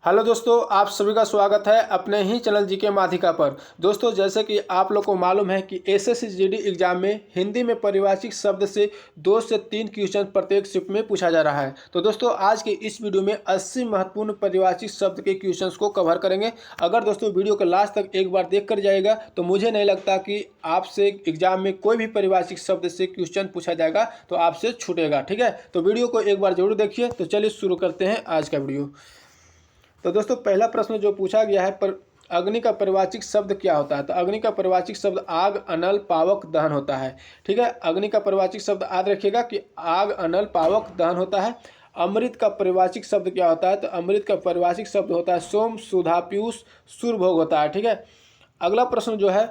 Hello दोस्तों, आप सभी का स्वागत है अपने ही चैनल जीके माध्यिका पर। दोस्तों, जैसे कि आप लोग को मालूम है कि एसएससी जीडी एग्जाम में हिंदी में परिभाषित शब्द से 2 से 3 क्वेश्चन प्रत्येक शिफ्ट में पूछा जा रहा है। तो दोस्तों, आज के इस वीडियो में 80 महत्वपूर्ण परिभाषित शब्द के क्वेश्चंस को कवर करेंगे। अगर दोस्तों वीडियो को लास्ट तक एक बार देख कर जाएगा तो मुझे नहीं लगता कि आपसे एग्जाम में कोई भी परिभाषित शब्द से क्वेश्चन पूछा जाएगा तो आपसे छूटेगा। ठीक है, तो वीडियो को एक बार जरूर देखिए। तो चलिए शुरू करते हैं आज का वीडियो। तो दोस्तों, पहला प्रश्न जो पूछा गया है, पर अग्नि का परिभाषित शब्द क्या होता है। तो अग्नि का परिभाषित शब्द आग, अनल, पावक, दहन होता है। ठीक है, अग्नि का परिभाषित शब्द याद रखिएगा कि आग, अनल, पावक, दहन होता है। अमृत का परिभाषित शब्द क्या होता है। तो अमृत का परिभाषित शब्द होता है सोम, सुधा, पीयूष, सुरभोग होता है। ठीक है, अगला प्रश्न जो है,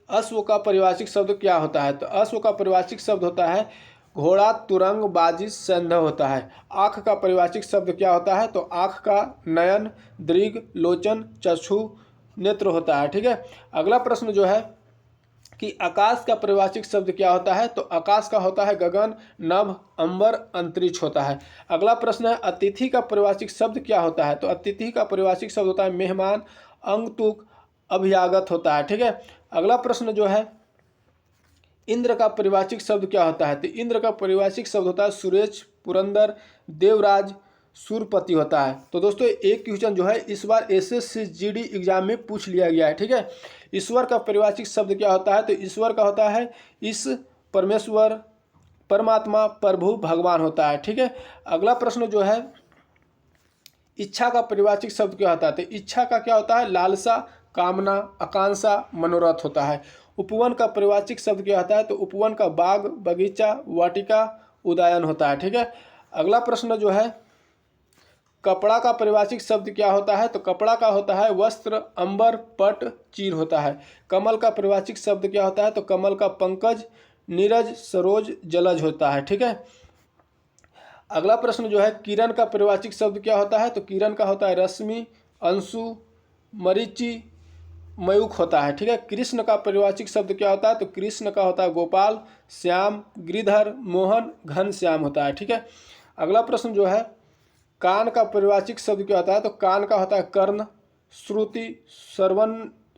अश्व का परिभाषित शब्द क्या होता है। तो अश्व का परिभाषित शब्द होता है घोड़ा, तुरंग, बाजी, सैंधव होता है। आँख का परिभाषित शब्द क्या होता है। तो आँख का नयन, दृग, लोचन, चक्षु, नेत्र होता है। ठीक है, अगला प्रश्न जो है कि आकाश का परिभाषित शब्द क्या होता है। तो आकाश का होता है गगन, नभ, अंबर, अंतरिक्ष होता है। अगला प्रश्न है अतिथि का परिभाषित शब्द क्या होता है। तो अतिथि का परिभाषित शब्द होता है मेहमान, अंगतुक, अभ्यागत होता है। ठीक है, अगला प्रश्न जो है इंद्र का परिभाषित शब्द क्या होता है। तो इंद्र का परिभाषित शब्द होता है सुरेश, पुरंदर, देवराज, सूरपति होता है। तो दोस्तों, एक क्वेश्चन जो है इस बार एसएससी जीडी एग्जाम में पूछ लिया गया है। ठीक है, ईश्वर का परिभाषित शब्द क्या होता है। तो ईश्वर का होता है इस, परमेश्वर, परमात्मा, प्रभु, भगवान होता है। ठीक है, अगला प्रश्न जो है इच्छा का परिभाषित शब्द क्या होता है। तो इच्छा का क्या होता है लालसा, कामना, आकांक्षा, मनोरथ होता है। उपवन का परिभाषित शब्द क्या होता है। तो उपवन का बाग, बगीचा, वाटिका, उद्यान होता है। ठीक है, अगला प्रश्न जो है कपड़ा का परिभाषित शब्द क्या होता है। तो कपड़ा का होता है वस्त्र, अंबर, पट, चीर होता है। कमल का परिभाषित शब्द क्या होता है। तो कमल का पंकज, नीरज, सरोज, जलज होता है। ठीक है, अगला प्रश्न जो है किरण का परिभाषित शब्द क्या होता है। तो किरण का होता है रश्मि, अंशु, मरीचि, मयूख होता है। ठीक है, कृष्ण का परिभाषित शब्द क्या होता है। तो कृष्ण का होता है गोपाल, श्याम, गिरिधर, मोहन, घन श्याम होता है। ठीक है, अगला प्रश्न जो है कान का परिभाषित शब्द क्या होता है। तो कान का होता है कर्ण, श्रुति,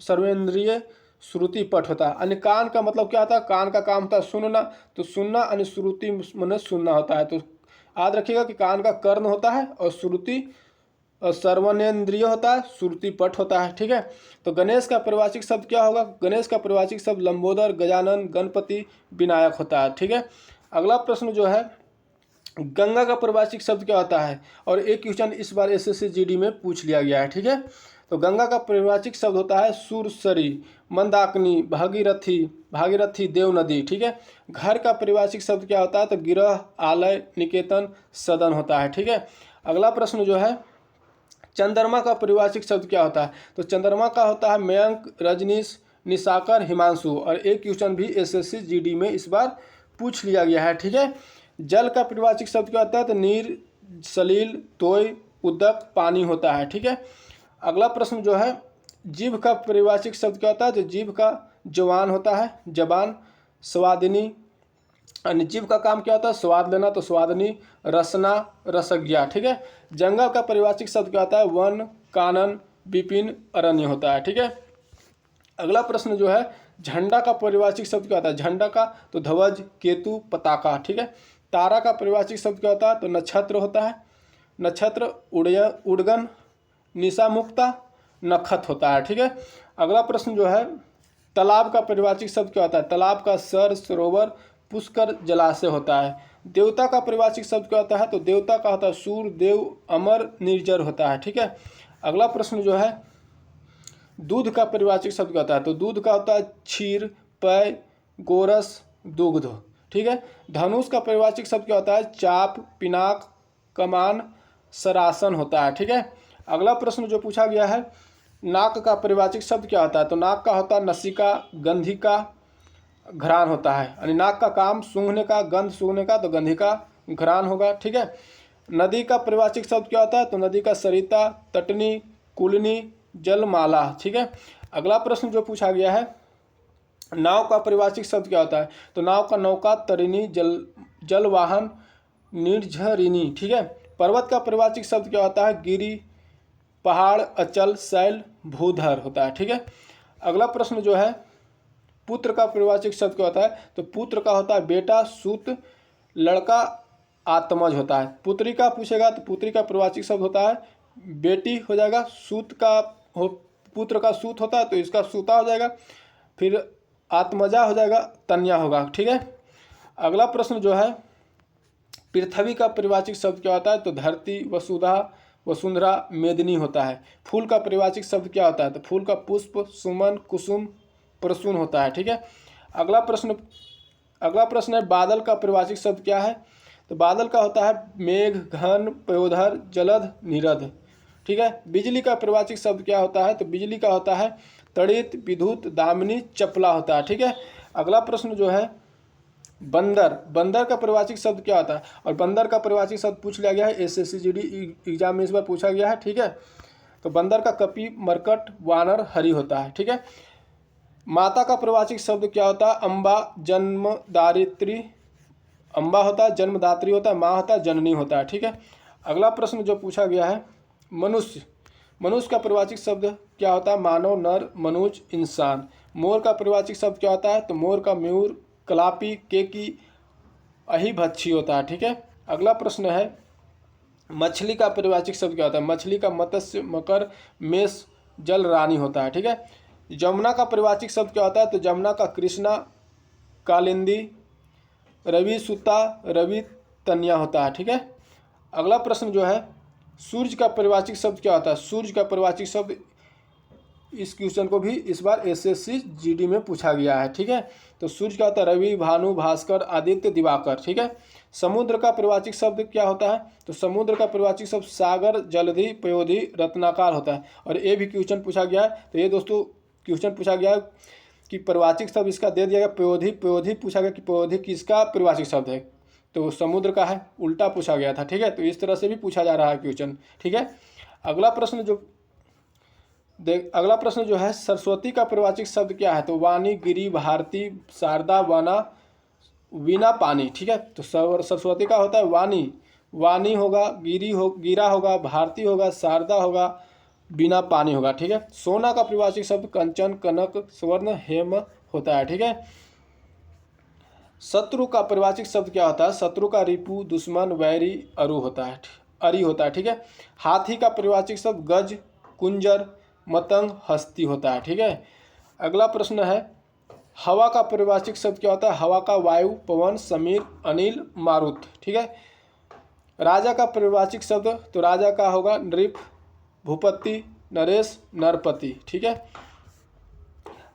सर्वेंद्रिय, श्रुति, पट होता है। अन्य कान का मतलब क्या होता है। कान का काम होता है सुनना, तो सुनना, अन्य श्रुति मन सुनना होता है। तो याद रखिएगा कि कान का कर्ण होता है और श्रुति और सर्वनेन्द्रिय होता है, श्रुति, पट होता है। ठीक है, तो गणेश का परिभाषित शब्द क्या होगा। गणेश का परिभाषित शब्द लंबोदर, गजानन, गणपति, विनायक होता है। ठीक है, अगला प्रश्न जो है गंगा का परिभाषित शब्द क्या होता है। और एक क्वेश्चन इस बार एसएससी जीडी में पूछ लिया गया है। ठीक है, तो गंगा का परिभाषित शब्द होता है सुरसरी, मंदाकिनी, भागीरथी, भागीरथी, देव नदी। ठीक है, घर का परिभाषित शब्द क्या होता है। तो गिरह, आलय, निकेतन, सदन होता है। ठीक है, अगला प्रश्न जो है चंद्रमा का परिभाषित शब्द क्या होता है। तो चंद्रमा का होता है मयंक, रजनीश, निशाकर, हिमांशु। और एक क्वेश्चन भी एसएससी जीडी में इस बार पूछ लिया गया है। ठीक है, जल का परिभाषित शब्द क्या होता है। तो नीर, सलील, तोय, उदक, पानी होता है। ठीक है, अगला प्रश्न जो है जीभ का परिभाषित शब्द क्या होता है। तो जीभ का जवान होता है, जबान, स्वादिनी, अन्य जीव का काम क्या होता है स्वाद लेना, तो स्वादनी, रसना, रसज्ञा। ठीक है, जंगल का परिभाषित शब्द क्या होता है वन, कानन, विपिन, अरण्य होता है। ठीक है, अगला प्रश्न जो है झंडा का परिभाषित शब्द क्या होता है। झंडा का तो ध्वज, केतु, पताका। ठीक है, तारा का परिभाषित शब्द क्या होता है। तो नक्षत्र होता है। नक्षत्र उड़गन, निशा मुक्ता, नखत होता है। ठीक है, अगला प्रश्न जो है तालाब का परिभाषित शब्द क्या होता है। तालाब का सर, सरोवर, पुष्कर, जलाशय होता है। देवता का परिभाषित शब्द क्या होता है। तो देवता का होता है सूर्य, देव, अमर, निर्जर होता है। ठीक है, अगला प्रश्न जो है दूध का परिभाषित शब्द क्या होता है। तो दूध का होता है क्षीर, पेय, गोरस, दुग्ध। ठीक है, धनुष का परिभाषित शब्द क्या होता है चाप, पिनाक, कमान, सरासन होता है। ठीक है, अगला प्रश्न जो पूछा गया है नाक का परिभाषित शब्द क्या होता है। तो नाक का होता है नसिका, गंधिका, घ्राण होता है। यानी नाक का काम सूंघने का, गंध सूंघने का, तो गंधिका, घ्राण होगा। ठीक है, नदी का परिभाषित शब्द क्या होता है। तो नदी का सरिता, तटनी, कुलनी, जलमाला। ठीक है, अगला प्रश्न जो पूछा गया है नाव का परिभाषित शब्द क्या होता है। तो नाव का नौका, तरिणी, जलवाहन, निर्झरिणी। ठीक है, पर्वत का परिवारवाचक शब्द क्या होता है? गिरि, पहाड़, अचल, शैल, भूधर होता है। ठीक है। अगला प्रश्न जो है, पुत्र का परिवारवाचक शब्द क्या होता है? तो पुत्र का होता है बेटा, सूत, लड़का, आत्मज होता है। पुत्री का पूछेगा तो पुत्री का परिवारवाचक शब्द होता है बेटी हो जाएगा। सूत का पुत्र का सूत होता है तो इसका सूता हो जाएगा। फिर आत्मजा हो जाएगा, तन्या होगा। ठीक है। अगला प्रश्न जो है, पृथ्वी का परिवारवाचक शब्द क्या होता है? तो धरती, वसुधा, वसुंधरा, मेदिनी होता है। फूल का परिवारवाचक शब्द क्या होता है? तो फूल का पुष्प, सुमन, कुसुम, प्रसून होता है। ठीक है। अगला प्रश्न है, बादल का परिवारवाचक शब्द क्या है? तो बादल का होता है मेघ, घन, पयोधर, जलद, नीरद। ठीक है। बिजली का परिवारवाचक शब्द क्या होता है? तो बिजली का होता है तड़ित, विद्युत, दामिनी, चपला होता है। ठीक है। अगला प्रश्न जो है, बंदर का परिवारवाचक शब्द क्या होता है? और बंदर का परिवारवाचक शब्द पूछ लिया गया है, एसएससी जीडी एग्जाम में इस बार पूछा गया है। ठीक है। तो बंदर का कपि, मरकट, वानर, हरि होता है। ठीक है। माता का परिवारवाचक शब्द क्या होता है? अम्बा, जन्मदात्री, अम्बा होता है, जन्मदात्री होता है, माँ होता है, जननी होता है। ठीक है। अगला प्रश्न जो पूछा गया है, मनुष्य का परिवारवाचक शब्द क्या होता है? मानव, नर, मनुज, इंसान। मोर का परिवारवाचक शब्द क्या होता है? तो मोर का मयूर, कलापी, केकी, अहिभक्षी होता है। ठीक है। अगला प्रश्न है, मछली का परिवारवाचक शब्द क्या होता है? मछली का मत्स्य, मकर, मेष, जल रानी होता है। ठीक है। जमुना का परिवारवाचक शब्द क्या होता है? तो जमुना का कृष्णा, कालिंदी, रवि सुता, रवि तन्या होता है। ठीक है। अगला प्रश्न जो है, सूर्य का परिवारवाचक शब्द क्या होता है? सूर्य का परिवारवाचक शब्द, इस क्वेश्चन को भी इस बार एसएससी जीडी में पूछा गया है। ठीक है। तो सूर्य का होता है रवि, भानु, भास्कर, आदित्य, दिवाकर। ठीक है। समुद्र का परिवारवाचक शब्द क्या होता है? तो समुद्र का परिवारवाचक शब्द सागर, जलधि, पयोधि, रत्नाकर होता है। और ये भी क्वेश्चन पूछा गया है। तो ये दोस्तों क्वेश्चन पूछा गया है कि परिवारवाचक शब्द इसका दे दिया गया पयोधि पूछा गया कि पयोधि किसका परिवारवाचक शब्द है? तो समुद्र का है, उल्टा पूछा गया था। ठीक है। तो इस तरह से भी पूछा जा रहा है क्वेश्चन। ठीक है। अगला प्रश्न जो है, सरस्वती का परिवारवाचक शब्द क्या है? तो वाणी, गिरी, भारती, शारदा, वना, वीणा, पानी। ठीक है। तो सरस्वती का होता है वाणी होगा, गिरा होगा, भारती होगा, शारदा होगा, वीणा, पानी होगा। ठीक है। सोना का परिवारवाचक शब्द कंचन, कनक, स्वर्ण, हेम होता है। ठीक है। शत्रु का परिवारवाचक शब्द क्या होता है? शत्रु का रिपु, दुश्मन, वैरी, अरु होता है, अरि होता है। ठीक है। हाथी का परिवारवाचक शब्द गज, कुंजर, मतंग, हस्ती होता है। ठीक है। अगला प्रश्न है, हवा का परिवारवाचक शब्द क्या होता है? हवा का वायु, पवन, समीर, अनिल, मारुत। ठीक है। राजा का परिवारवाचक शब्द, तो राजा का होगा नृप, भूपति, नरेश, नरपति। ठीक है।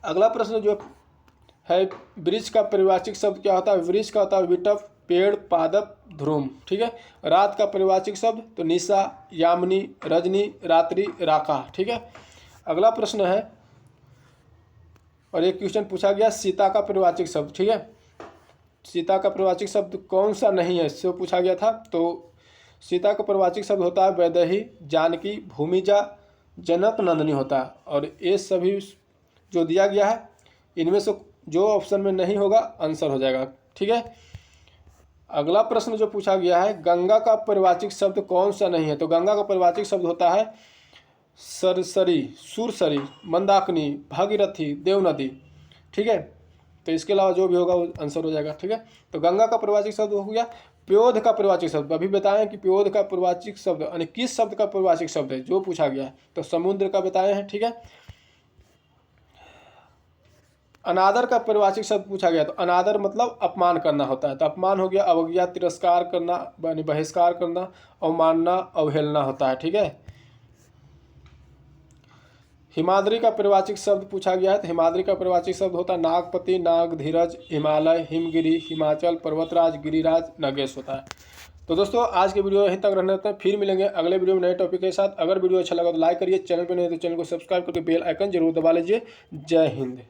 अगला प्रश्न जो है, वृक्ष का परिवारवाचक शब्द क्या होता है? वृक्ष का होता है विटप, पेड़, पादप, ध्रुम। ठीक है। रात का परिवारवाचक शब्द, तो निशा, यामिनी, रजनी, रात्रि, राका। ठीक है। अगला प्रश्न है, और एक क्वेश्चन पूछा गया, सीता का परिवारवाचक शब्द। ठीक है। सीता का परिवारवाचक शब्द कौन सा नहीं है, इससे पूछा गया था। तो सीता का परिवारवाचक शब्द होता है वैदेही, जानकी, भूमिजा, जनक, नंदिनी होता है। और ये सभी जो दिया गया है, इनमें से जो ऑप्शन में नहीं होगा आंसर हो जाएगा। ठीक है। अगला प्रश्न जो पूछा गया है, गंगा का परिवारवाचक शब्द कौन सा नहीं है? तो गंगा का परिवारवाचक शब्द होता है सरसरी, सुरसरी, मंदाकिनी, भागीरथी, देवनदी। ठीक है। तो इसके अलावा जो भी होगा वो आंसर हो जाएगा। ठीक है। तो गंगा का परिवारवाचक शब्द हो गया। प्योध का परिवारवाचक शब्द अभी बताएं कि प्योध का परिवारवाचक शब्द यानी किस शब्द का परिवारवाचक शब्द है, जो पूछा गया है। तो समुद्र का बताए हैं। ठीक है। अनादर का परिवारवाचक शब्द पूछा गया, तो अनादर मतलब अपमान करना होता है। तो अपमान हो गया अवज्ञा, तिरस्कार करना, यानी बहिष्कार करना, अवमानना, अवहेलना होता है। ठीक है। हिमाद्री का परिवारवाचक शब्द पूछा गया है, तो हिमाद्री का परिवारवाचक शब्द होता है नागपति, नाग, धीरज, हिमालय, हिमगिरी, हिमाचल, पर्वतराज, गिरिराज, नगेश होता है। तो दोस्तों आज के वीडियो यहीं तक रहने देते हैं, फिर मिलेंगे अगले वीडियो में नए टॉपिक के साथ। अगर वीडियो अच्छा लगा तो लाइक करिए, चैनल पर नहीं तो चैनल को सब्सक्राइब करके बेल आइकन जरूर दबा लीजिए। जय हिंद।